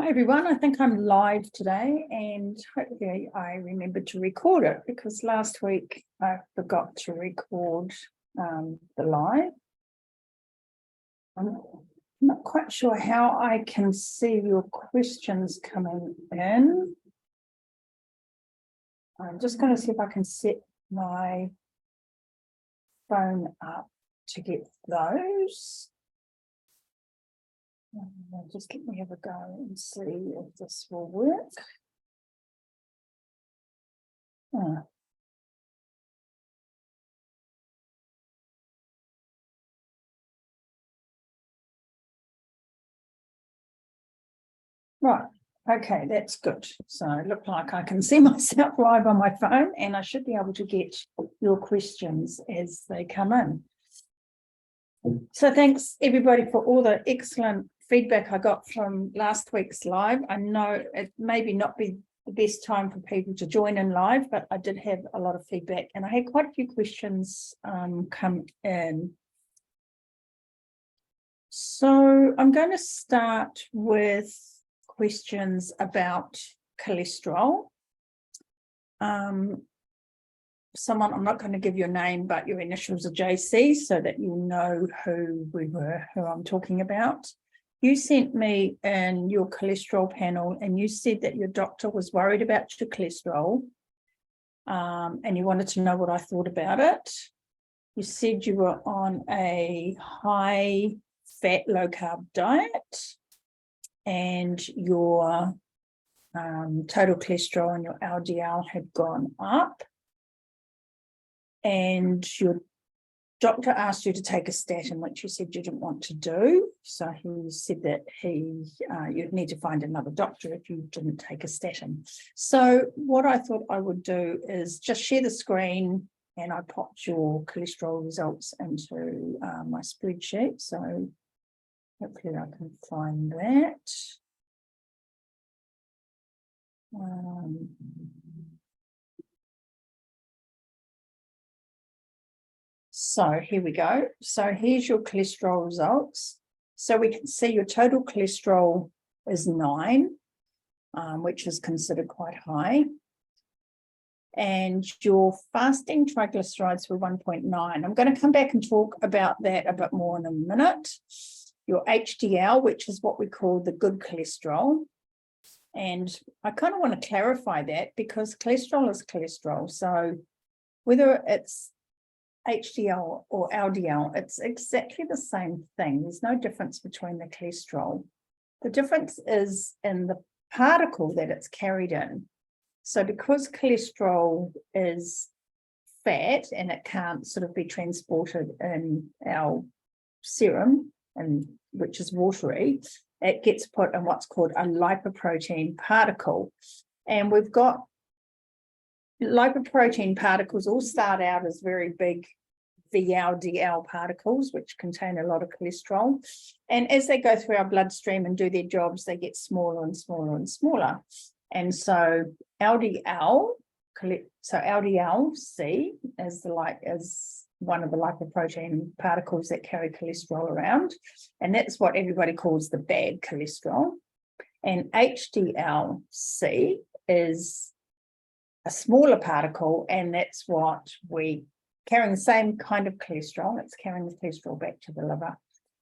Hi everyone, I think I'm live today and hopefully I remembered to record it because last week I forgot to record the live. I'm not quite sure how I can see your questions coming in. I'm just going to see if I can set my phone up to get those. Just let me have a go and see if this will work. Right, okay, that's good. So it looked like I can see myself live on my phone and I should be able to get your questions as they come in. So thanks everybody for all the excellent feedback I got from last week's live. I know it maybe not be the best time for people to join in live, but I did have a lot of feedback and I had quite a few questions come in. So I'm going to start with questions about cholesterol. Someone, I'm not going to give your name, but your initials are JC so that you know who I'm talking about. You sent me in your cholesterol panel and you said that your doctor was worried about your cholesterol and you wanted to know what I thought about it. You said you were on a high fat, low carb diet and your total cholesterol and your LDL had gone up. And your doctor asked you to take a statin, which you said you didn't want to do. So he said that you'd need to find another doctor if you didn't take a statin. So what I thought I would do is just share the screen and I popped your cholesterol results into my spreadsheet. So hopefully I can find that. So here we go. So here's your cholesterol results. So we can see your total cholesterol is 9, which is considered quite high. And your fasting triglycerides were 1.9. I'm going to come back and talk about that a bit more in a minute. Your HDL, which is what we call the good cholesterol. And I kind of want to clarify that because cholesterol is cholesterol. So whether it's HDL or LDL, it's exactly the same thing. There's no difference between the cholesterol. The difference is in the particle that it's carried in. So because cholesterol is fat and it can't sort of be transported in our serum, and which is watery, it gets put in what's called a lipoprotein particle. And we've got lipoprotein particles all start out as very big VLDL particles, which contain a lot of cholesterol. And as they go through our bloodstream and do their jobs, they get smaller and smaller and smaller. And so LDL, so LDL-C is one of the lipoprotein particles that carry cholesterol around. And that's what everybody calls the bad cholesterol. And HDL-C is a smaller particle, and that's what we carrying the same kind of cholesterol. It's carrying the cholesterol back to the liver,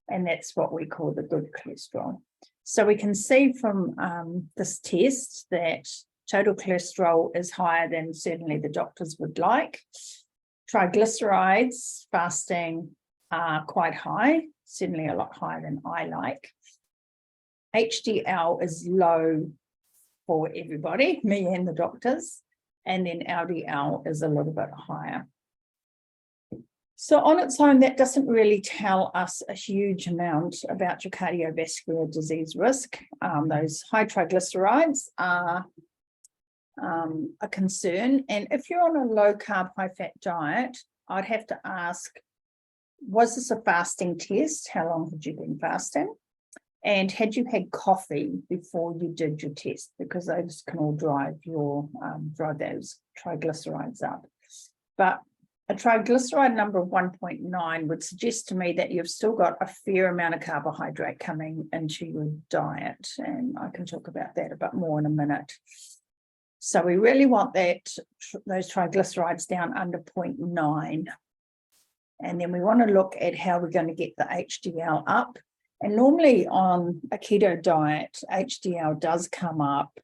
and that's what we call the good cholesterol. So we can see from this test that total cholesterol is higher than certainly the doctors would like. Triglycerides fasting are quite high, certainly a lot higher than I like. HDL is low for everybody, me and the doctors. And then LDL is a little bit higher. So on its own, that doesn't really tell us a huge amount about your cardiovascular disease risk. Those high triglycerides are a concern. And if you're on a low carb, high fat diet, I'd have to ask, was this a fasting test? How long had you been fasting? And had you had coffee before you did your test? Because those can all drive those triglycerides up. But a triglyceride number of 1.9 would suggest to me that you've still got a fair amount of carbohydrate coming into your diet. And I can talk about that a bit more in a minute. So we really want those triglycerides down under 0.9. And then we want to look at how we're going to get the HDL up. And normally on a keto diet, HDL does come up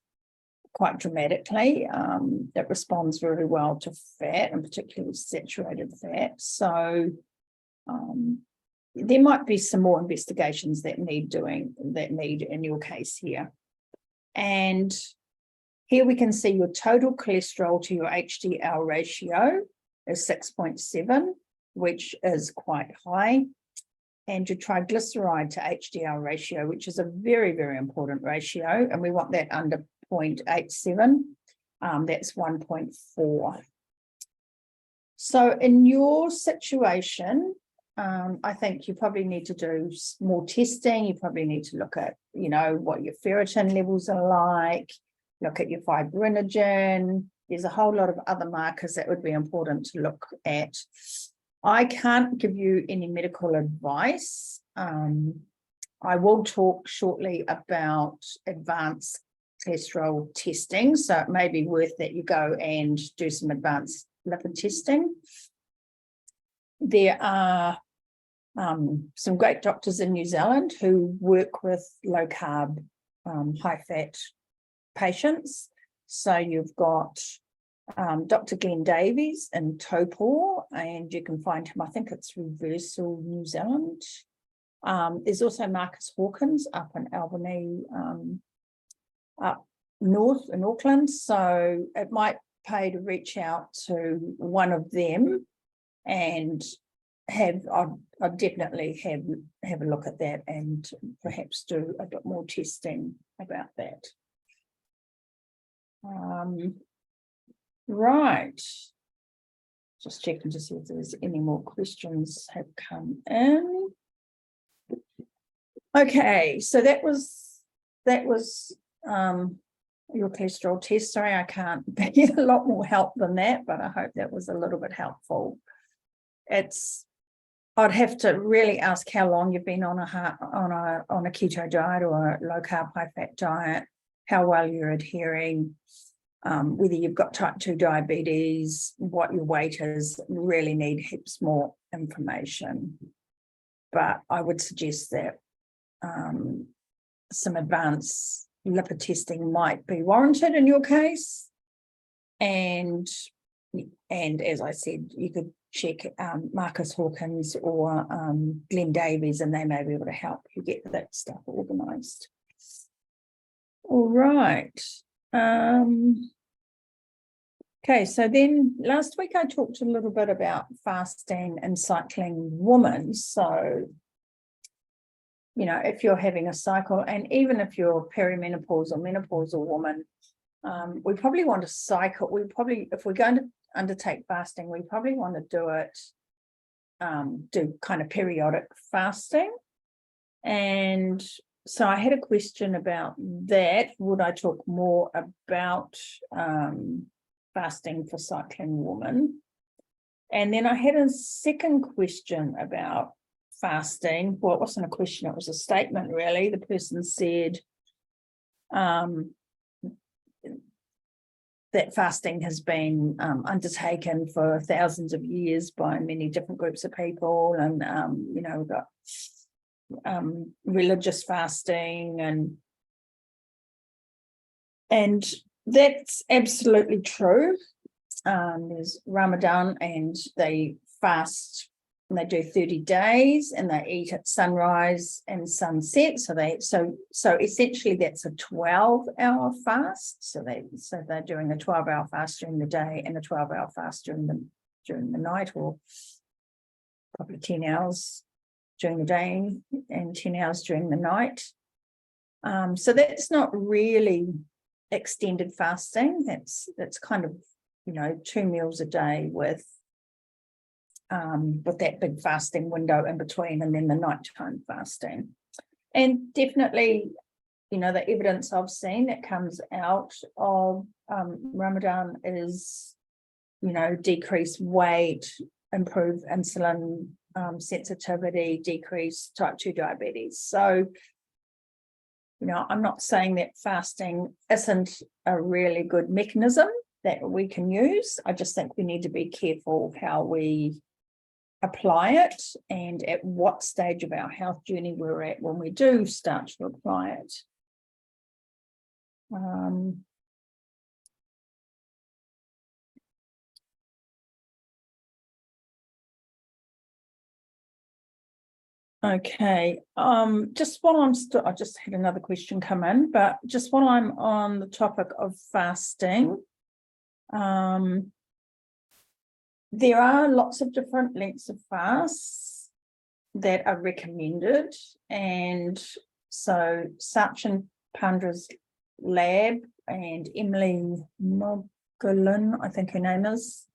quite dramatically. It responds very well to fat, and particularly saturated fat. So there might be some more investigations that need in your case here. And here we can see your total cholesterol to your HDL ratio is 6.7, which is quite high. And your triglyceride to HDL ratio, which is a very, very important ratio, and we want that under 0.87, that's 1.4. So in your situation, I think you probably need to do more testing. You probably need to look at, what your ferritin levels are like, look at your fibrinogen. There's a whole lot of other markers that would be important to look at. I can't give you any medical advice. I will talk shortly about advanced cholesterol testing, so it may be worth that you go and do some advanced lipid testing. There are some great doctors in New Zealand who work with low carb, high fat patients. So you've got Dr. Glenn Davies in Taupo, and you can find him, I think it's Reversal, New Zealand. There's also Marcus Hawkins up in Albany, up north in Auckland. So it might pay to reach out to one of them and I'd definitely have a look at that and perhaps do a bit more testing about that. Right. Just checking to see if there's any more questions have come in. Okay, so that was your cholesterol test. Sorry, I can't be a lot more help than that, but I hope that was a little bit helpful. I'd have to really ask how long you've been on a keto diet or a low carb, high fat diet, how well you're adhering, whether you've got type 2 diabetes, what your weight is. Really need heaps more information. But I would suggest that some advanced lipid testing might be warranted in your case. And as I said, you could check Marcus Hawkins or Glenn Davies, and they may be able to help you get that stuff organised. All right. Okay, so then last week I talked a little bit about fasting and cycling women. So, if you're having a cycle, and even if you're perimenopausal or menopausal woman, we probably want to cycle. If we're going to undertake fasting, we probably want to do kind of periodic fasting. And so I had a question about that. Would I talk more about fasting for cycling women? And then I had a second question about fasting. Well, it wasn't a question, it was a statement, really. The person said that fasting has been undertaken for thousands of years by many different groups of people, and we've got religious fasting, and that's absolutely true. There's Ramadan, and they fast, and they do 30 days, and they eat at sunrise and sunset. So essentially that's a 12-hour fast. So they're doing a 12-hour fast during the day and a 12-hour fast during the night, or probably 10 hours during the day and 10 hours during the night. So that's not really extended fasting. That's kind of 2 meals a day with that big fasting window in between, and then the nighttime fasting. And definitely, the evidence I've seen that comes out of Ramadan is, decreased weight, improve insulin sensitivity, decrease type 2 diabetes. So, I'm not saying that fasting isn't a really good mechanism that we can use. I just think we need to be careful how we apply it and at what stage of our health journey we're at when we do start to apply it. Okay, just while I'm still, I just had another question come in, but just while I'm on the topic of fasting, there are lots of different lengths of fasts that are recommended. And so Sachin Pandra's lab and Emily Mogulin, I think her name is,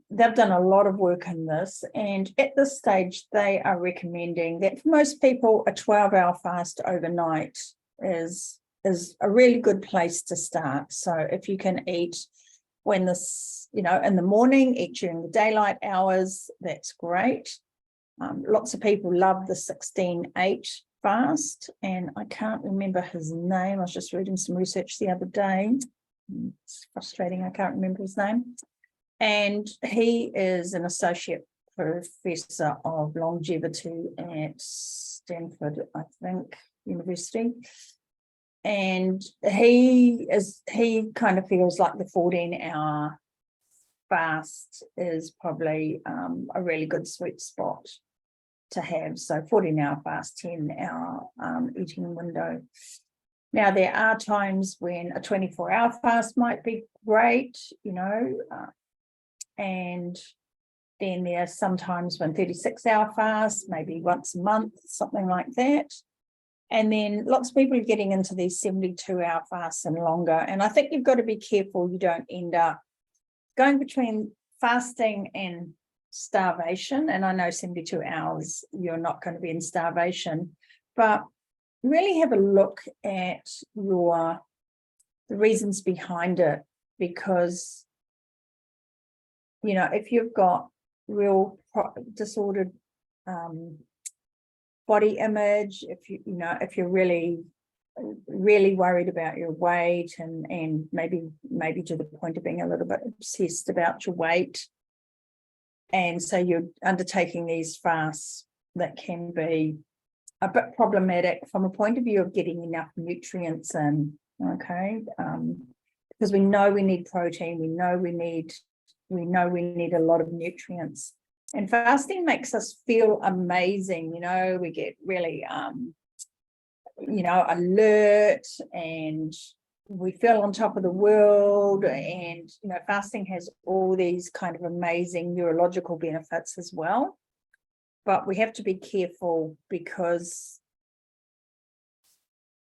they've done a lot of work in this, and at this stage they are recommending that for most people a 12-hour fast overnight is a really good place to start. So if you can eat when this, in the morning, eat during the daylight hours, that's great. Lots of people love the 16-8 fast, and I can't remember his name. I was just reading some research the other day. It's frustrating, I can't remember his name. And he is an associate professor of longevity at Stanford, I think, University. And he kind of feels like the 14-hour fast is probably a really good sweet spot to have. So 14-hour fast, 10-hour eating window. Now, there are times when a 24-hour fast might be great, and then there's sometimes when 36-hour fast, maybe once a month, something like that. And then lots of people are getting into these 72-hour fasts and longer. And I think you've got to be careful you don't end up going between fasting and starvation. And I know 72 hours, you're not going to be in starvation, but really have a look at the reasons behind it, because if you've got real disordered body image, if you're really worried about your weight and maybe to the point of being a little bit obsessed about your weight, and so you're undertaking these fasts that can be a bit problematic from a point of view of getting enough nutrients in, okay? Because we know we need protein, we know we need a lot of nutrients. And fasting makes us feel amazing, we get really, alert, and we feel on top of the world. And, fasting has all these kind of amazing neurological benefits as well. But we have to be careful, because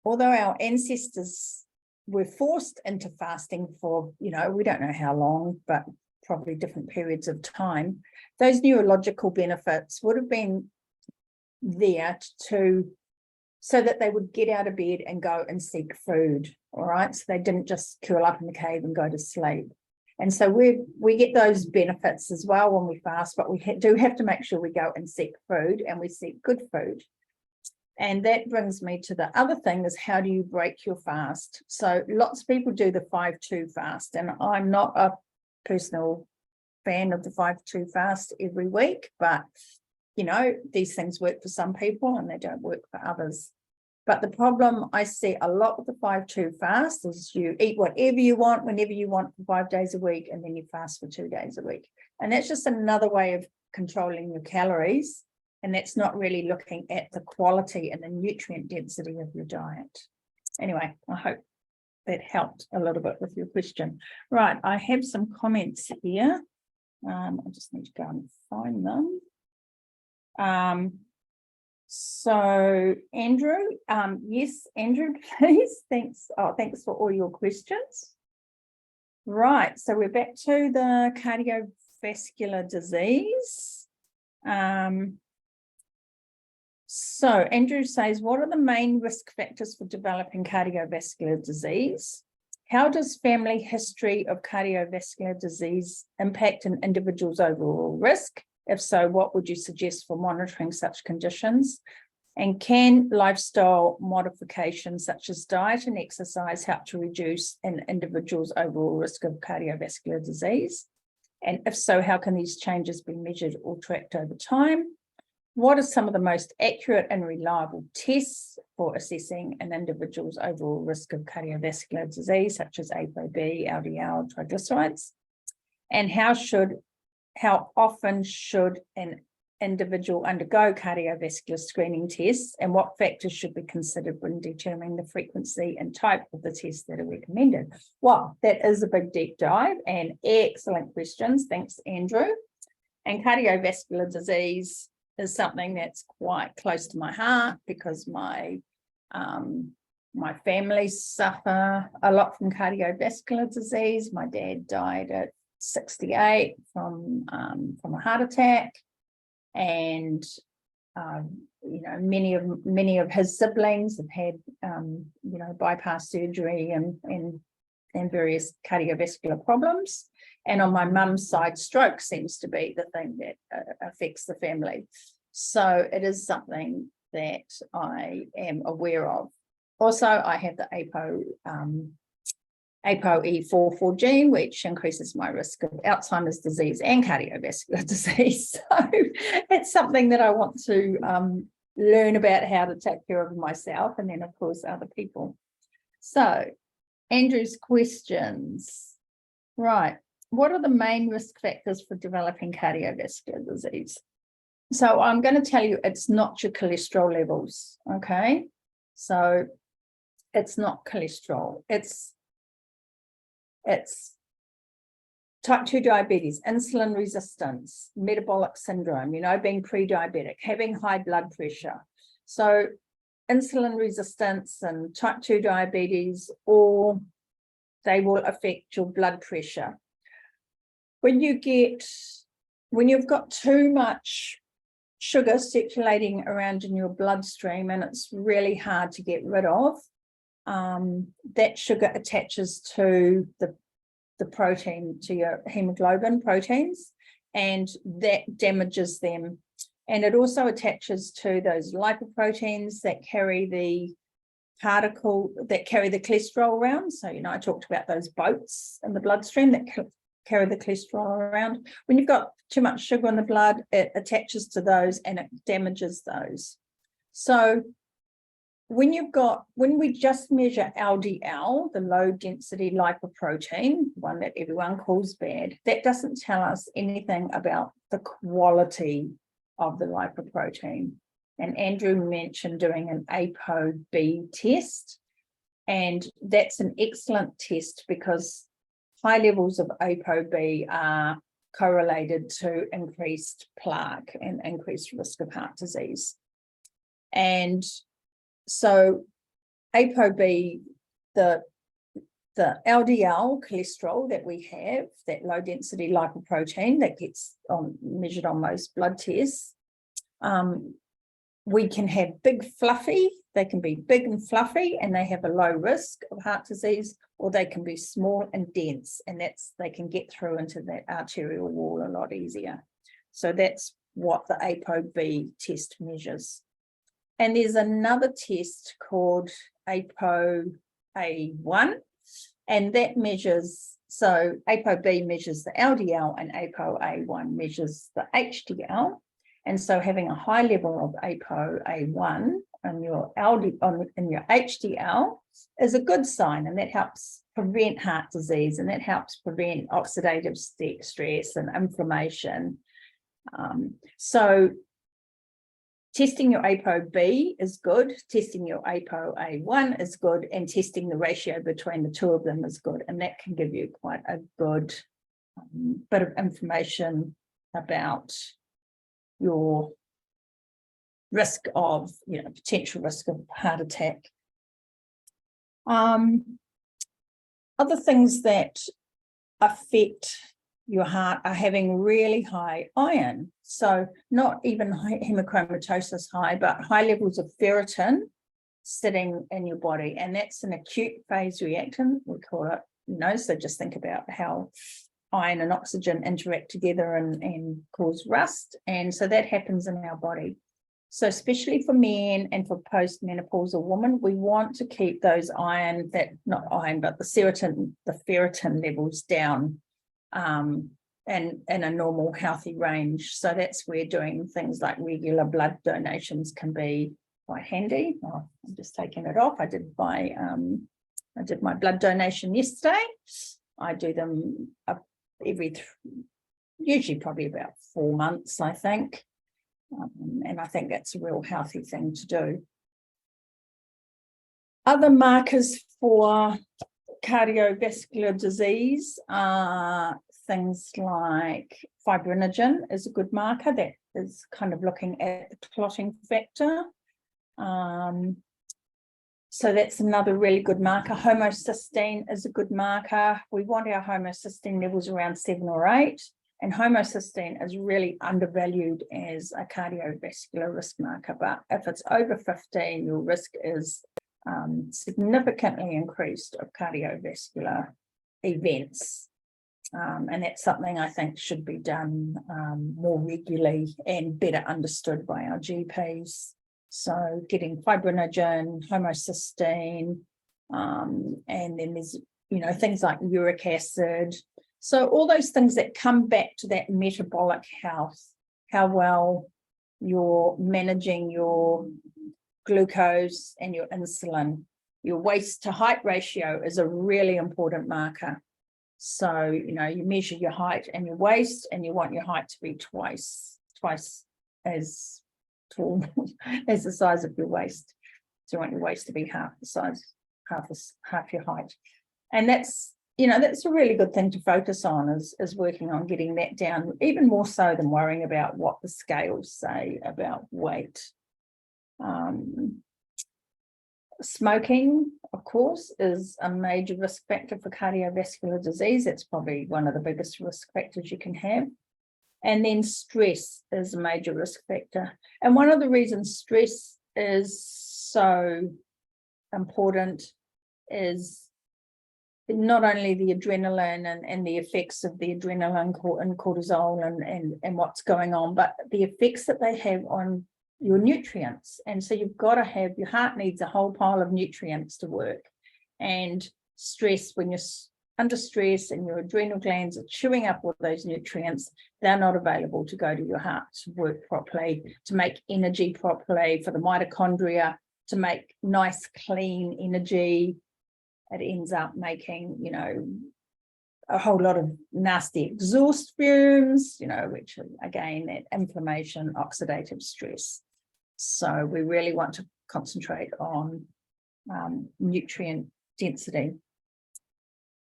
although our ancestors were forced into fasting for, we don't know how long, but probably different periods of time, those neurological benefits would have been there so that they would get out of bed and go and seek food, all right? So they didn't just curl up in the cave and go to sleep. And so we get those benefits as well when we fast, but we do have to make sure we go and seek food, and we seek good food. And that brings me to the other thing, is how do you break your fast? So lots of people do the 5-2 fast, and I'm not a personal fan of the 5-2 fast every week, but these things work for some people and they don't work for others. But the problem I see a lot with the 5-2 fast is you eat whatever you want, whenever you want, for 5 days a week, and then you fast for 2 days a week. And that's just another way of controlling your calories. And that's not really looking at the quality and the nutrient density of your diet. Anyway, I hope that helped a little bit with your question. Right, I have some comments here. I just need to go and find them. So Andrew, yes, Andrew, please. Thanks. Oh, thanks for all your questions. Right, so we're back to the cardiovascular disease. So Andrew says, what are the main risk factors for developing cardiovascular disease? How does family history of cardiovascular disease impact an individual's overall risk? If so, what would you suggest for monitoring such conditions? And can lifestyle modifications such as diet and exercise help to reduce an individual's overall risk of cardiovascular disease? And if so, how can these changes be measured or tracked over time? What are some of the most accurate and reliable tests for assessing an individual's overall risk of cardiovascular disease, such as ApoB, LDL, triglycerides? And how often should an individual undergo cardiovascular screening tests, and what factors should be considered when determining the frequency and type of the tests that are recommended? Well, that is a big deep dive and excellent questions. Thanks, Andrew. And cardiovascular disease is something that's quite close to my heart because my family suffer a lot from cardiovascular disease. My dad died at 68 from a heart attack, and many of his siblings have had bypass surgery and various cardiovascular problems. And on my mum's side, stroke seems to be the thing that affects the family. So it is something that I am aware of. Also, I have the ApoE44 gene, which increases my risk of Alzheimer's disease and cardiovascular disease. So it's something that I want to learn about how to take care of myself and then, of course, other people. So Andrew's questions. Right. What are the main risk factors for developing cardiovascular disease? So I'm going to tell you it's not your cholesterol levels, okay? So it's not cholesterol. It's type 2 diabetes, insulin resistance, metabolic syndrome, being pre-diabetic, having high blood pressure. So insulin resistance and type 2 diabetes, or they will affect your blood pressure. When you've got too much sugar circulating around in your bloodstream and it's really hard to get rid of, that sugar attaches to the protein, to your hemoglobin proteins, and that damages them. And it also attaches to those lipoproteins that carry the cholesterol around. So, I talked about those boats in the bloodstream that carry the cholesterol around. When you've got too much sugar in the blood, it attaches to those and it damages those. So when we just measure LDL, the low density lipoprotein, one that everyone calls bad, that doesn't tell us anything about the quality of the lipoprotein. And Andrew mentioned doing an ApoB test, and that's an excellent test because high levels of ApoB are correlated to increased plaque and increased risk of heart disease. And so ApoB, the LDL cholesterol that we have, that low density lipoprotein that gets measured on most blood tests, we can have they can be big and fluffy and they have a low risk of heart disease, or they can be small and dense, and they can get through into that arterial wall a lot easier. So that's what the ApoB test measures. And there's another test called ApoA1, and that measures, so ApoB measures the LDL and ApoA1 measures the HDL. And so having a high level of ApoA1 on your HDL is a good sign, and that helps prevent heart disease, and that helps prevent oxidative stress and inflammation. So testing your ApoB is good, testing your ApoA1 is good, and testing the ratio between the two of them is good. And that can give you quite a good bit of information about your risk of, potential risk of heart attack. Other things that affect your heart are having really high iron. So not even hemochromatosis high, but high levels of ferritin sitting in your body, and that's an acute phase reactant, we call it, so just think about how iron and oxygen interact together and cause rust, and so that happens in our body. So especially for men and for postmenopausal women, we want to keep those the ferritin levels down and in a normal healthy range. So that's where doing things like regular blood donations can be quite handy. Oh, I'm just taking it off. I did my blood donation yesterday. I do them usually probably about 4 months, I think. And I think that's a real healthy thing to do. Other markers for cardiovascular disease are things like fibrinogen is a good marker. That is kind of looking at the clotting factor. So that's another really good marker. Homocysteine is a good marker. We want our homocysteine levels around 7 or 8. And homocysteine is really undervalued as a cardiovascular risk marker. But if it's over 15, your risk is significantly increased of cardiovascular events. And that's something I think should be done more regularly and better understood by our GPs. So getting fibrinogen, homocysteine, and then there's, things like uric acid. So all those things that come back to that metabolic health, how well you're managing your glucose and your insulin. Your waist to height ratio is a really important marker. So, you measure your height and your waist, and you want your height to be twice as tall as the size of your waist. So you want your waist to be half the size, half your height. And that's a really good thing to focus on is working on getting that down, even more so than worrying about what the scales say about weight. Smoking, of course, is a major risk factor for cardiovascular disease. It's probably one of the biggest risk factors you can have. And then stress is a major risk factor. And one of the reasons stress is so important is not only the adrenaline and the effects of the adrenaline and cortisol and what's going on, but the effects that they have on your nutrients. And so you've got to have, your heart needs a whole pile of nutrients to work. And stress, when you're under stress and your adrenal glands are chewing up all those nutrients, they're not available to go to your heart to work properly, to make energy properly, for the mitochondria to make nice, clean energy. It ends up making, a whole lot of nasty exhaust fumes, which again, that inflammation, oxidative stress. So we really want to concentrate on nutrient density.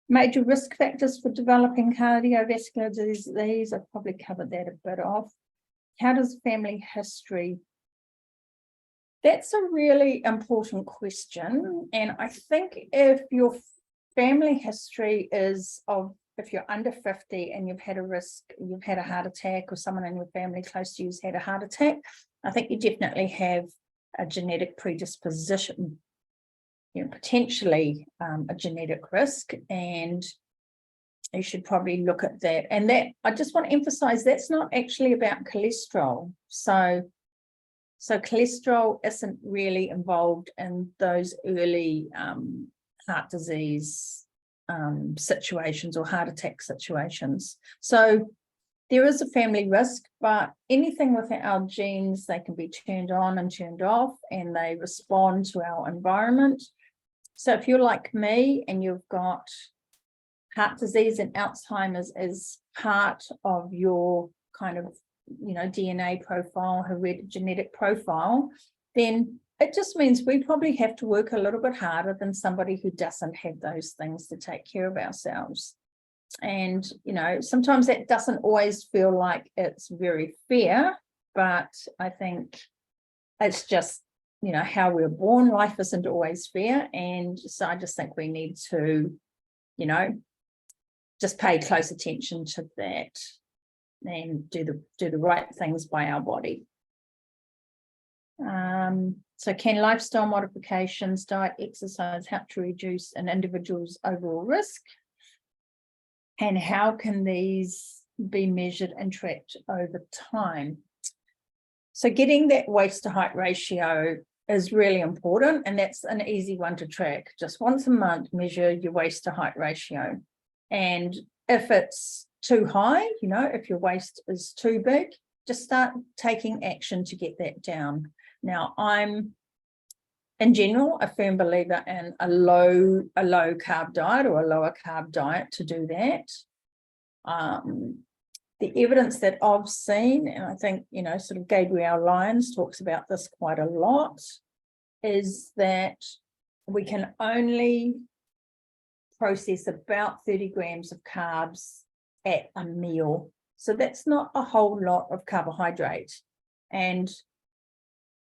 Major risk factors for developing cardiovascular disease, I've probably covered that a bit off. How does family history? That's a really important question. And I think if your family history if you're under 50 and you've had a heart attack, or someone in your family close to you has had a heart attack, I think you definitely have a genetic predisposition, potentially a genetic risk, and you should probably look at that. And that, I just want to emphasize, that's not actually about cholesterol. So cholesterol isn't really involved in those early heart disease situations or heart attack situations. So there is a family risk, but anything with our genes, they can be turned on and turned off, and they respond to our environment. So if you're like me and you've got heart disease and Alzheimer's as part of your kind of, DNA profile, genetic profile, then it just means we probably have to work a little bit harder than somebody who doesn't have those things to take care of ourselves. And, sometimes that doesn't always feel like it's very fair, but I think it's just, how we're born. Life isn't always fair. And so I just think we need to, just pay close attention to that and do the right things by our body. So can lifestyle modifications, diet, exercise help to reduce an individual's overall risk? And how can these be measured and tracked over time? So getting that waist to height ratio is really important, and that's an easy one to track. Just once a month, measure your waist to height ratio. And if it's too high, if your waist is too big, just start taking action to get that down. Now, I'm, in general, a firm believer in a low carb diet or a lower carb diet to do that. The evidence that I've seen, and I think, sort of Gabrielle Lyons talks about this quite a lot, is that we can only process about 30 grams of carbs at a meal. So that's not a whole lot of carbohydrate. And,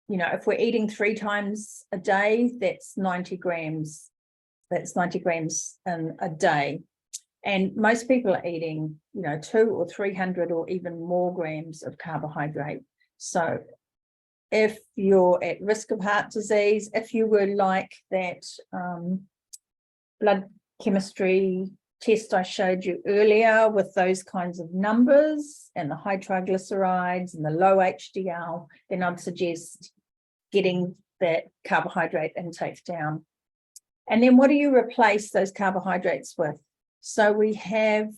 if we're eating 3 times a day, that's 90 grams. That's 90 grams in a day. And most people are eating, 200 or 300 or even more grams of carbohydrate. So if you're at risk of heart disease, if you were like that blood chemistry test I showed you earlier with those kinds of numbers and the high triglycerides and the low HDL, then I'd suggest getting that carbohydrate intake down. And then what do you replace those carbohydrates with? So we have,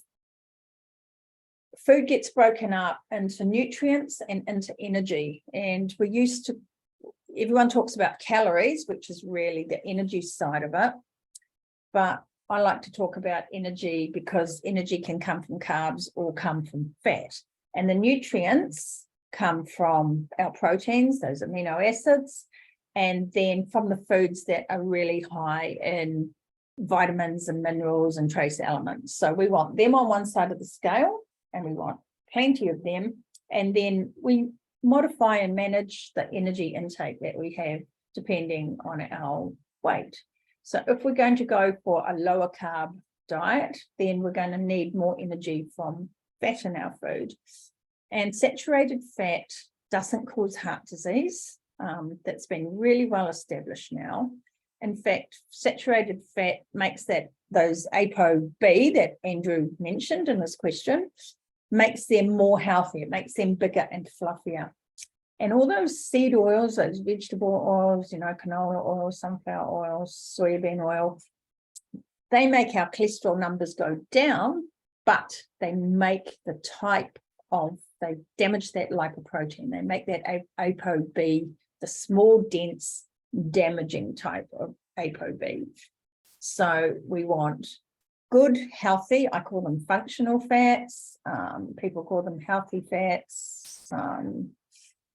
food gets broken up into nutrients and into energy. And we're used to, everyone talks about calories, which is really the energy side of it. But I like to talk about energy because energy can come from carbs or come from fat. And the nutrients come from our proteins, those amino acids, and then from the foods that are really high in vitamins and minerals and trace elements. So we want them on one side of the scale, and we want plenty of them. And then we modify and manage the energy intake that we have depending on our weight. So if we're going to go for a lower carb diet, then we're going to need more energy from fat in our food. And saturated fat doesn't cause heart disease. That's been really well established now. In fact, saturated fat makes those ApoB that Andrew mentioned in this question, makes them more healthy. It makes them bigger and fluffier. And all those seed oils, those vegetable oils, canola oil, sunflower oil, soybean oil, they make our cholesterol numbers go down, but they make they damage that lipoprotein. They make that ApoB, the small, dense, damaging type of ApoB. So we want good, healthy, I call them functional fats. People call them healthy fats.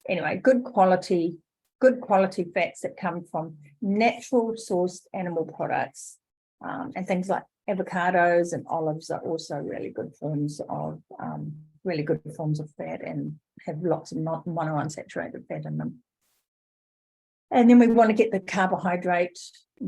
Anyway, good quality fats that come from natural sourced animal products. And things like avocados and olives are also really good forms of fat and have lots of monounsaturated fat in them. And then we want to get the carbohydrate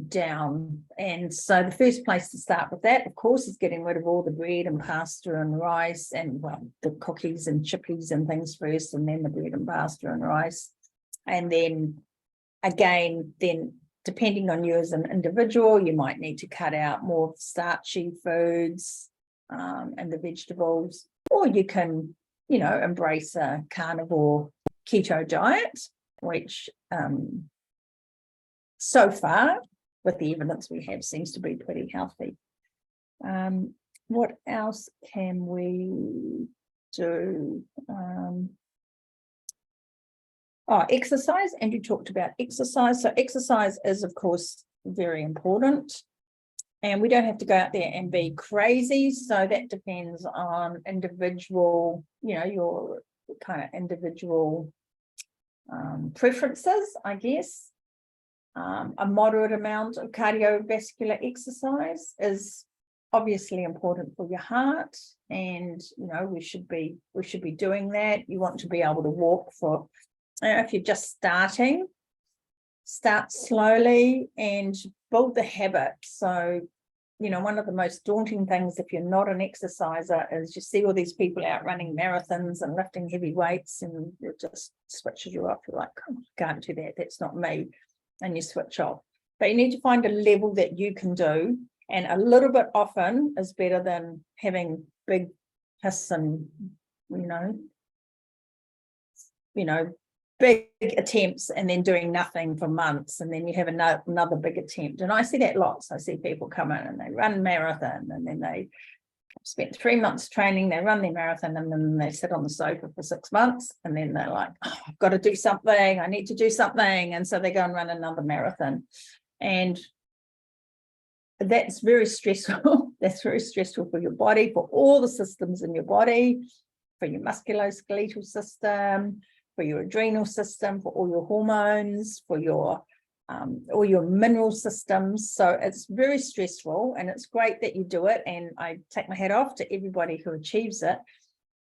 down. And so the first place to start with that, of course, is getting rid of all the bread and pasta and rice and, the cookies and chippies and things first, and then the bread and pasta and rice. And then, again, depending on you as an individual, you might need to cut out more starchy foods and the vegetables, or you can, embrace a carnivore keto diet, which so far, with the evidence we have, seems to be pretty healthy. What else can we do? Exercise. Andrew talked about exercise. So exercise is, of course, very important. And we don't have to go out there and be crazy. So that depends on individual, your kind of individual preferences, I guess. A moderate amount of cardiovascular exercise is obviously important for your heart, and we should be doing that. You want to be able to walk for, if you're just starting, start slowly and build the habit. So one of the most daunting things if you're not an exerciser is you see all these people out running marathons and lifting heavy weights, and it just switches you off. You're like, oh, I can't do that. That's not me. And you switch off. But you need to find a level that you can do. And a little bit often is better than having big hiss and, big attempts and then doing nothing for months, and then you have another big attempt. And I see that lots. I see people come in and they run a marathon, and then they spent 3 months training, they run their marathon, and then they sit on the sofa for 6 months, and then they're like, oh, I've got to do something, I need to do something, and so they go and run another marathon. And that's very stressful. That's very stressful for your body, for all the systems in your body, for your musculoskeletal system, for your adrenal system, for all your hormones, for your all your mineral systems. So it's very stressful, and it's great that you do it, and I take my hat off to everybody who achieves it.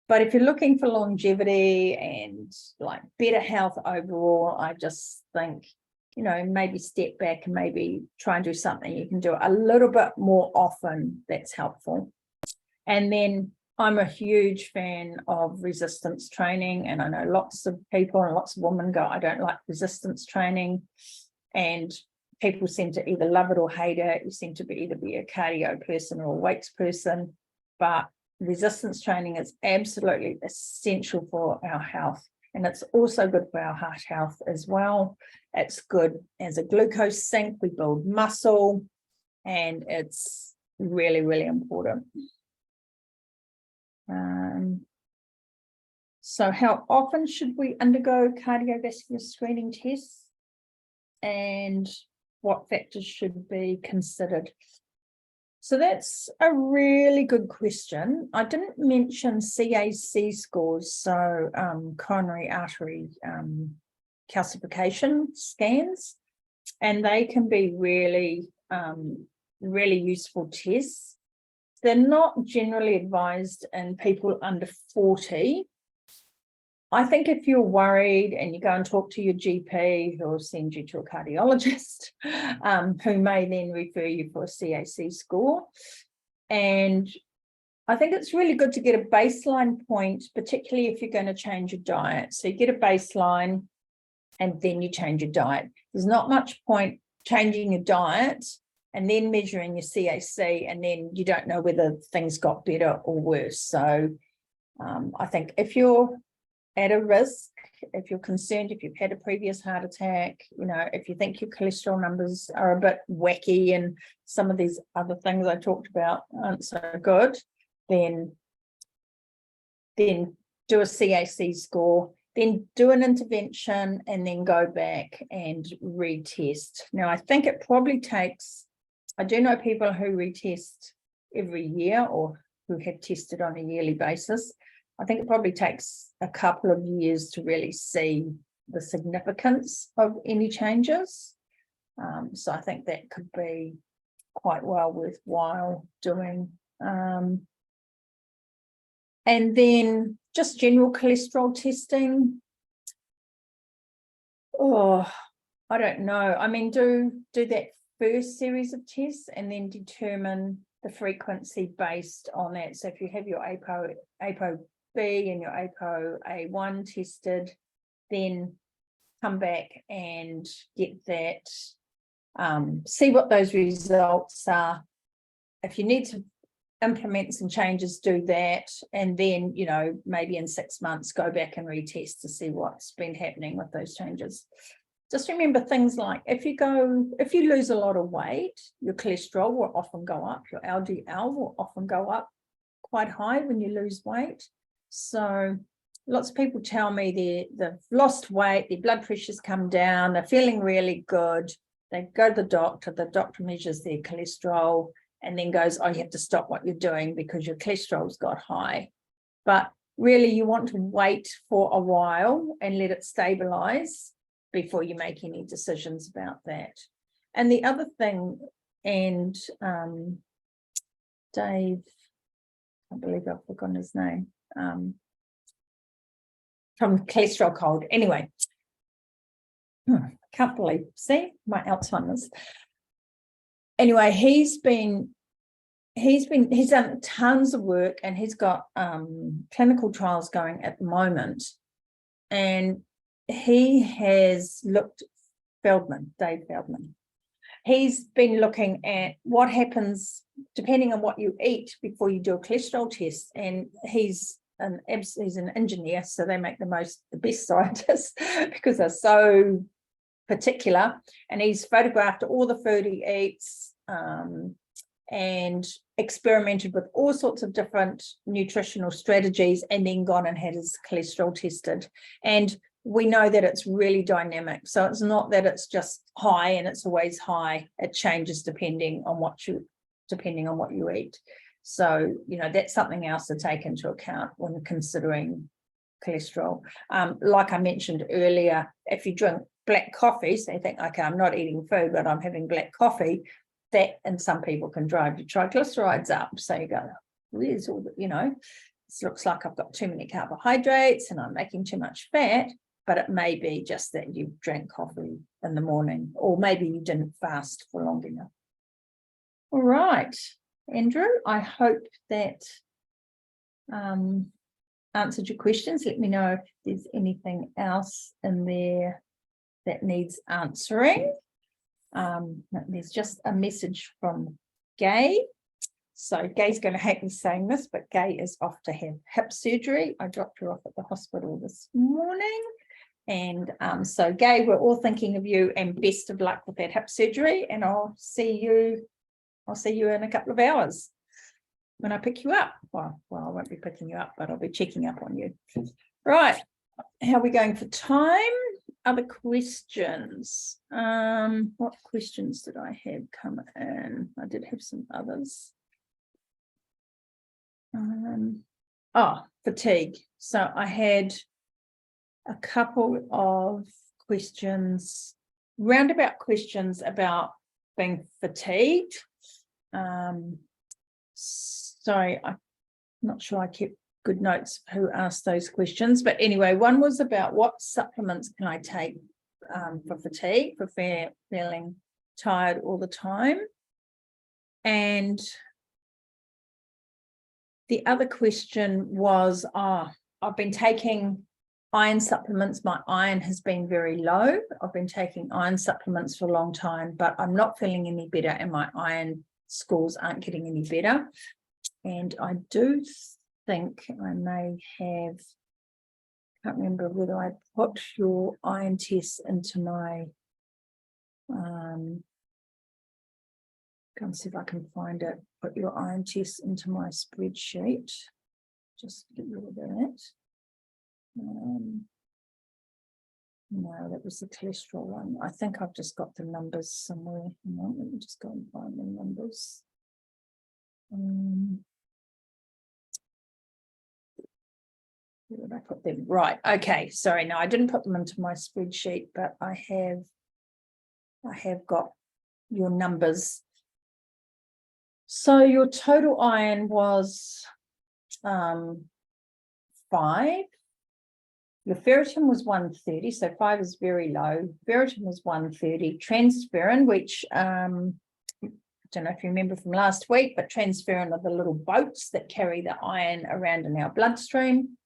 But if you're looking for longevity and like better health overall, I just think, maybe step back and maybe try and do something you can do a little bit more often. That's helpful. And then I'm a huge fan of resistance training, and I know lots of people and lots of women go, I don't like resistance training, and people seem to either love it or hate it. You seem to either be a cardio person or a weights person, but resistance training is absolutely essential for our health, and it's also good for our heart health as well. It's good as a glucose sink. We build muscle, and it's really, really important. So how often should we undergo cardiovascular screening tests, and what factors should be considered? So that's a really good question. I didn't mention CAC scores, so coronary artery calcification scans, and they can be really, really useful tests. They're not generally advised in people under 40. I think if you're worried and you go and talk to your GP, who will send you to a cardiologist, who may then refer you for a CAC score. And I think it's really good to get a baseline point, particularly if you're going to change your diet. So you get a baseline and then you change your diet. There's not much point changing your diet and then measuring your CAC, and then you don't know whether things got better or worse. So I think if you're at a risk, if you're concerned, if you've had a previous heart attack, if you think your cholesterol numbers are a bit wacky and some of these other things I talked about aren't so good, then do a CAC score, then do an intervention, and then go back and retest. Now, I think it probably takes, I do know people who retest every year or who have tested on a yearly basis. I think it probably takes a couple of years to really see the significance of any changes. So I think that could be quite well worthwhile doing. And then just general cholesterol testing. Oh, I don't know. I mean, do that first series of tests and then determine the frequency based on that. So if you have your ApoB and your ApoA1 tested, then come back and get that, see what those results are. If you need to implement some changes, do that, and then maybe in 6 months go back and retest to see what's been happening with those changes. Just remember things like if you lose a lot of weight, your cholesterol will often go up, your LDL will often go up quite high when you lose weight. So lots of people tell me they've lost weight, their blood pressure's come down, they're feeling really good. They go to the doctor measures their cholesterol and then goes, oh, you have to stop what you're doing because your cholesterol's got high. But really you want to wait for a while and let it stabilize before you make any decisions about that. And the other thing, and Dave, I believe I've forgotten his name, from Cholesterol Cold. Anyway, can't believe, see, my Alzheimer's. Anyway, he's been he's done tons of work, and he's got clinical trials going at the moment, and he has looked, Dave Feldman, he's been looking at what happens depending on what you eat before you do a cholesterol test. And he's an engineer, so they make the best scientists because they're so particular. And he's photographed all the food he eats, and experimented with all sorts of different nutritional strategies, and then gone and had his cholesterol tested. And we know that it's really dynamic. So it's not that it's just high and it's always high. It changes depending on what you eat. So, that's something else to take into account when considering cholesterol. Like I mentioned earlier, if you drink black coffee, so you think, okay, I'm not eating food, but I'm having black coffee, that in some people can drive your triglycerides up. So you go, where's all the, this looks like I've got too many carbohydrates and I'm making too much fat. But it may be just that you drank coffee in the morning, or maybe you didn't fast for long enough. All right, Andrew, I hope that answered your questions. Let me know if there's anything else in there that needs answering. There's just a message from Gay. So Gay's going to hate me saying this, but Gay is off to have hip surgery. I dropped her off at the hospital this morning. And so Gay, we're all thinking of you, and best of luck with that hip surgery. And I'll see you in a couple of hours when I pick you up. Well, I won't be picking you up, but I'll be checking up on you. Right. How are we going for time? Other questions? What questions did I have come in? I did have some others. Fatigue. So I had a couple of questions, roundabout questions about being fatigued. Sorry, I'm not sure I kept good notes who asked those questions, but anyway, one was about what supplements can I take for fatigue, for feeling tired all the time. And the other question was, I've been taking iron supplements. My iron has been very low. I've been taking iron supplements for a long time, but I'm not feeling any better, and my iron scores aren't getting any better. And I do think I may have, can't remember whether I put your iron tests into my, go and see if I can find it, put your iron tests into my spreadsheet, just get rid of that. No, that was the cholesterol one. I think I've just got the numbers somewhere. Hang on, let me just go and find the numbers. Where did I put them? Right. Okay. Sorry. No, I didn't put them into my spreadsheet, but I have got your numbers. So your total iron was 5. Your ferritin was 130, so 5 is very low. Ferritin was 130. Transferrin, which I don't know if you remember from last week, but transferrin are the little boats that carry the iron around in our bloodstream.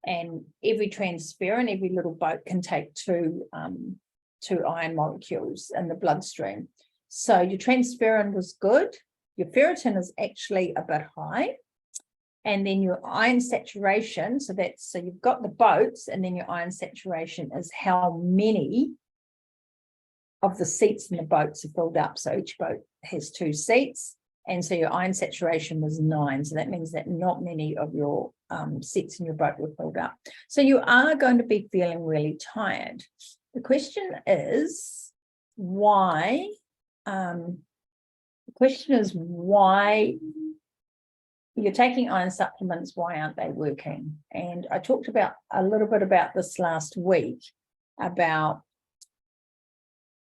And every transferrin, every little boat can take two iron molecules in the bloodstream. So your transferrin was good. Your ferritin is actually a bit high. And then your iron saturation, so you've got the boats, and then your iron saturation is how many of the seats in the boats are filled up. So each boat has 2 seats, and so your iron saturation was 9. So that means that not many of your seats in your boat were filled up. So you are going to be feeling really tired. The question is why? The question is why you're taking iron supplements, why aren't they working? And I talked about a little bit about this last week, about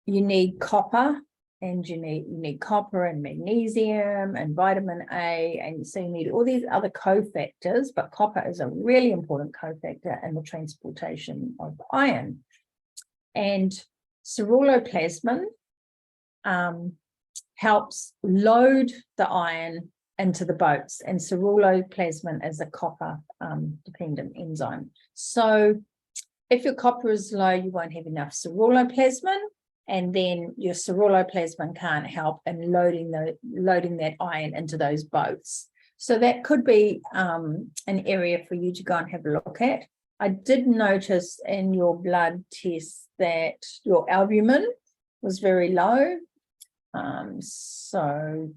you need copper, and you need copper and magnesium and vitamin A, and so you need all these other cofactors, but copper is a really important cofactor in the transportation of iron. And ceruloplasmin helps load the iron into the boats, and ceruloplasmin is a copper dependent enzyme. So if your copper is low, you won't have enough ceruloplasmin, and then your ceruloplasmin can't help in loading that iron into those boats. So that could be an area for you to go and have a look at. I did notice in your blood test that your albumin was very low. So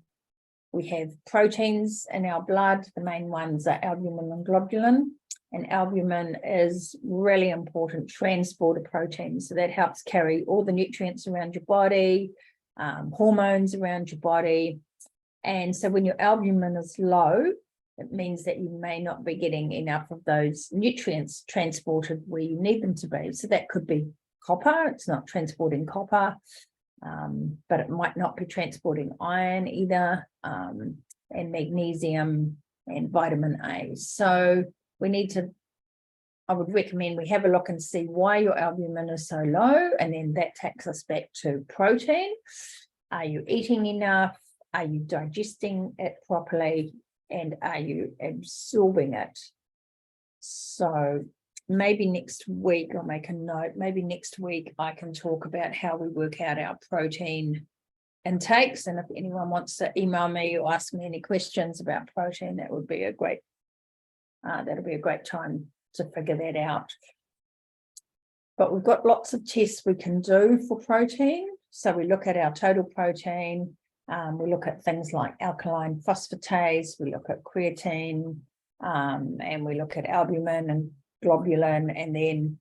we have proteins in our blood. The main ones are albumin and globulin. And albumin is really important transporter protein. So that helps carry all the nutrients around your body, hormones around your body. And so when your albumin is low, it means that you may not be getting enough of those nutrients transported where you need them to be. So that could be copper. It's not transporting copper, but it might not be transporting iron either, and magnesium and vitamin A. So we need to, I would recommend we have a look and see why your albumin is so low, and then that takes us back to protein. Are you eating enough? Are you digesting it properly? And are you absorbing it? So maybe next week, I'll make a note, maybe next week I can talk about how we work out our protein intakes. And if anyone wants to email me or ask me any questions about protein, that would be a great, that'll be a great time to figure that out. But we've got lots of tests we can do for protein. So we look at our total protein. We look at things like alkaline phosphatase, we look at creatine, and we look at albumin and globulin, and then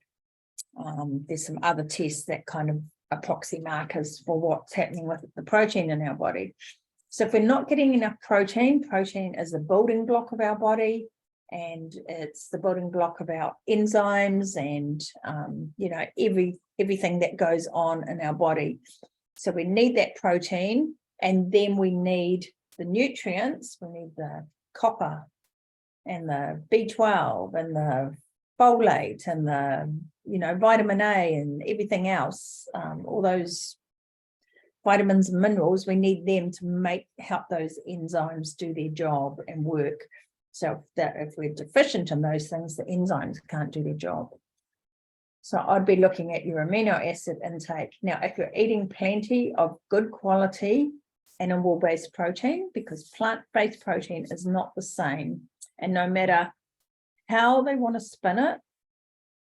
there's some other tests that kind of are proxy markers for what's happening with the protein in our body. So if we're not getting enough protein, protein is the building block of our body, and it's the building block of our enzymes and everything that goes on in our body. So we need that protein. And then we need the nutrients. We need the copper and the B12 and the folate and the, vitamin A and everything else. All those vitamins and minerals, we need them to help those enzymes do their job and work. So if we're deficient in those things, the enzymes can't do their job. So I'd be looking at your amino acid intake. Now, if you're eating plenty of good quality animal-based protein, because plant-based protein is not the same, and no matter how they want to spin it,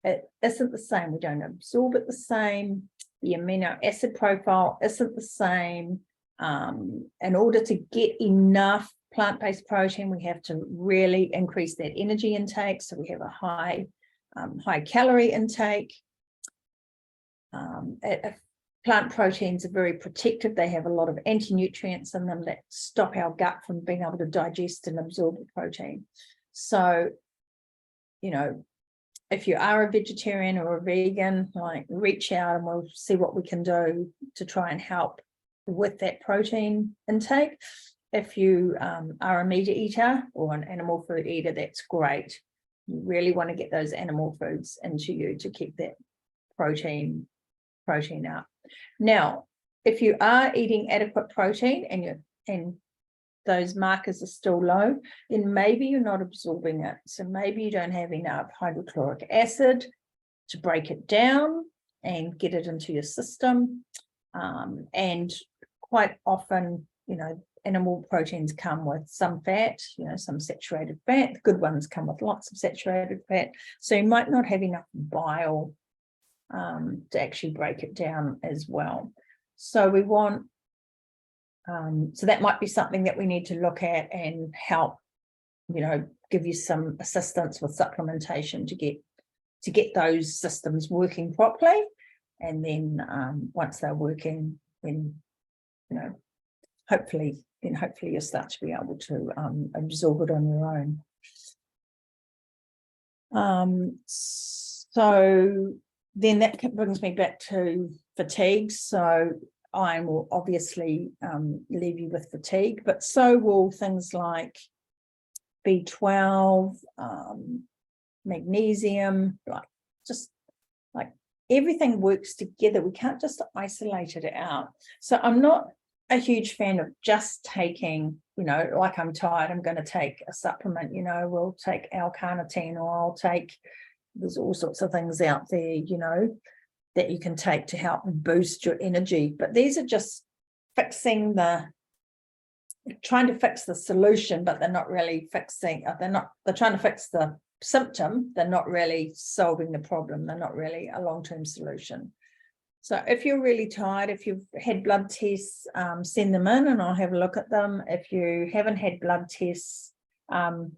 it isn't the same. We don't absorb it the same. The amino acid profile isn't the same. In order to get enough plant-based protein, we have to really increase that energy intake. So we have a high calorie intake. Plant proteins are very protective. They have a lot of anti-nutrients in them that stop our gut from being able to digest and absorb the protein. So, if you are a vegetarian or a vegan, reach out and we'll see what we can do to try and help with that protein intake. If you are a meat eater or an animal food eater, that's great. You really want to get those animal foods into you to keep that protein up. Now, if you are eating adequate protein and those markers are still low, then maybe you're not absorbing it. So maybe you don't have enough hydrochloric acid to break it down and get it into your system. And quite often, animal proteins come with some fat, some saturated fat. The good ones come with lots of saturated fat. So you might not have enough bile to actually break it down as well. So we want, so that might be something that we need to look at and help, give you some assistance with supplementation to get those systems working properly. And then once they're working, then, hopefully you'll start to be able to absorb it on your own. So then that brings me back to fatigue. So iron will obviously leave you with fatigue, but so will things like B12, magnesium, like everything works together. We can't just isolate it out. So I'm not a huge fan of just taking, like I'm tired, I'm going to take a supplement, we'll take L-carnitine, or I'll take, there's all sorts of things out there, that you can take to help boost your energy. But these are just trying to fix the solution, but they're not really fixing, they're trying to fix the symptom, they're not really solving the problem, they're not really a long-term solution. So if you're really tired, if you've had blood tests, send them in and I'll have a look at them. If you haven't had blood tests, I'm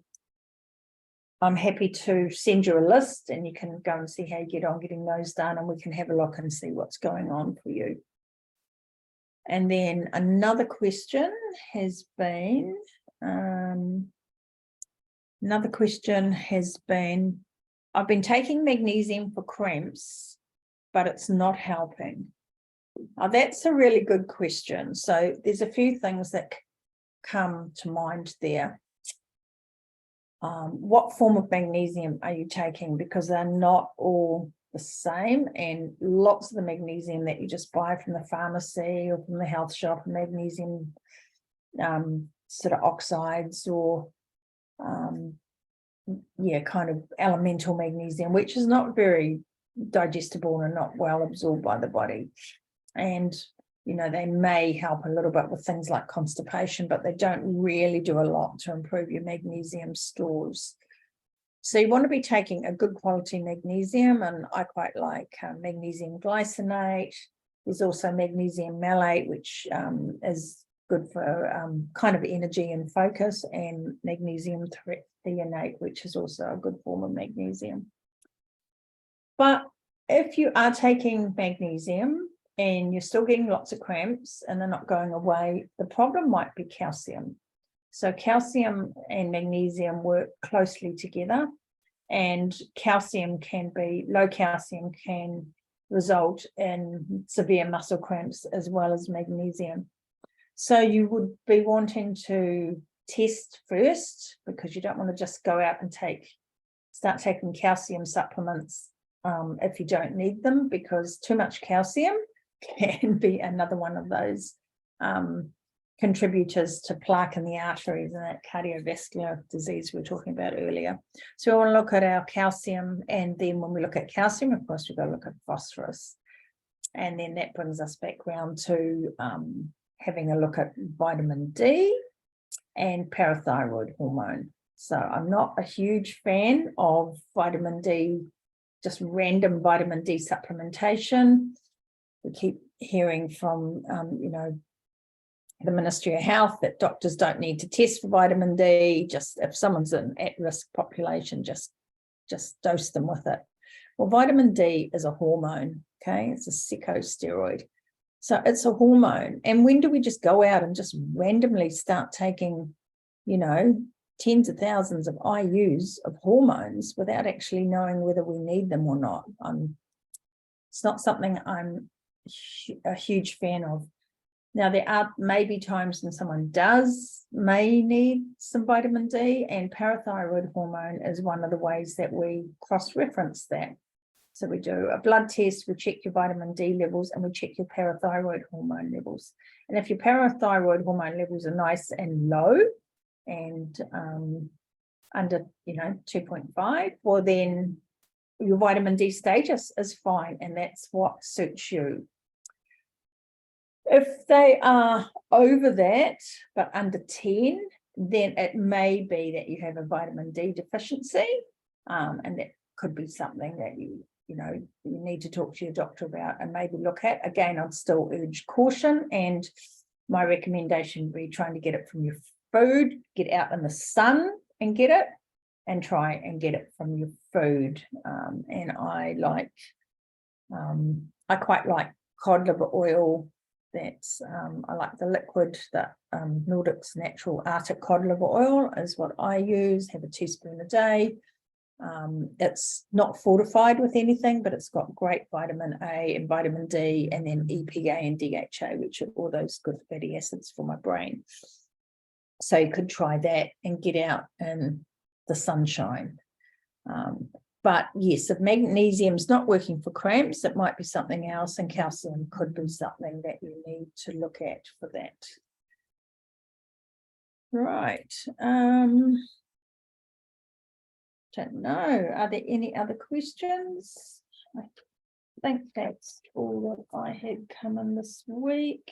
happy to send you a list and you can go and see how you get on getting those done, and we can have a look and see what's going on for you. And then another question has been, I've been taking magnesium for cramps, but it's not helping. Now, that's a really good question. So there's a few things that come to mind there. What form of magnesium are you taking? Because they're not all the same, and lots of the magnesium that you just buy from the pharmacy or from the health shop, magnesium sort of oxides, or kind of elemental magnesium, which is not very digestible and not well absorbed by the body. And they may help a little bit with things like constipation, but they don't really do a lot to improve your magnesium stores. So you want to be taking a good quality magnesium, and I quite like magnesium glycinate. There's also magnesium malate, which is good for kind of energy and focus, and magnesium threonate, which is also a good form of magnesium. But if you are taking magnesium and you're still getting lots of cramps and they're not going away, the problem might be calcium. So calcium and magnesium work closely together, and low calcium can result in severe muscle cramps as well as magnesium. So you would be wanting to test first, because you don't want to just go out and start taking calcium supplements if you don't need them, because too much calcium can be another one of those contributors to plaque in the arteries and that cardiovascular disease we were talking about earlier. So we want to look at our calcium, and then when we look at calcium, of course, we've got to look at phosphorus. And then that brings us back round to having a look at vitamin D and parathyroid hormone. So I'm not a huge fan of vitamin D, just random vitamin D supplementation. We keep hearing from, the Ministry of Health that doctors don't need to test for vitamin D. Just if someone's an at-risk population, just dose them with it. Well, vitamin D is a hormone, okay? It's a corticosteroid. So it's a hormone. And when do we just go out and just randomly start taking, tens of thousands of IUs of hormones without actually knowing whether we need them or not? It's not something I'm a huge fan of. Now, there are maybe times when someone may need some vitamin D, and parathyroid hormone is one of the ways that we cross-reference that. So we do a blood test, we check your vitamin D levels, and we check your parathyroid hormone levels. And if your parathyroid hormone levels are nice and low and under 2.5, well, then your vitamin D status is fine, and that's what suits you. If they are over that but under 10, then it may be that you have a vitamin D deficiency, and that could be something that you need to talk to your doctor about and maybe look at. Again, I'd still urge caution, and my recommendation would be trying to get it from your food, get out in the sun and get it, and try and get it from your food. And I quite like cod liver oil. I like the liquid, that Nordics Natural Arctic Cod Liver Oil is what I use, have a teaspoon a day. It's not fortified with anything, but it's got great vitamin A and vitamin D, and then EPA and DHA, which are all those good fatty acids for my brain. So you could try that and get out in the sunshine. But yes, if magnesium's not working for cramps, it might be something else, and calcium could be something that you need to look at for that. Right. Don't know. Are there any other questions? I think that's all that I had come in this week.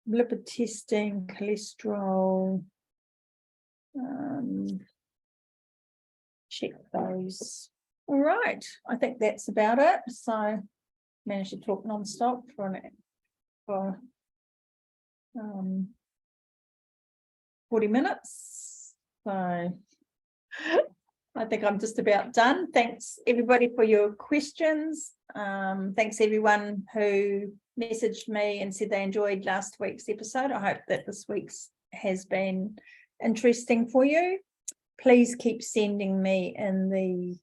Lipid testing, cholesterol, check those. All right, I think that's about it. So managed to talk non-stop for 40 minutes. So I think I'm just about done. Thanks everybody for your questions. Thanks everyone who messaged me and said they enjoyed last week's episode. I hope that this week's has been interesting for you. Please keep sending me in the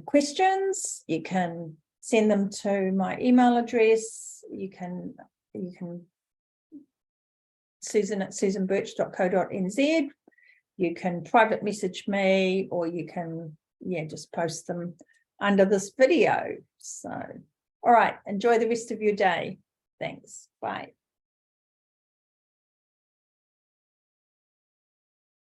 questions. You can send them to my email address. You can susan@susanbirch.co.nz. You can private message me, or you can just post them under this video. So all right, enjoy the rest of your day. Thanks. Bye.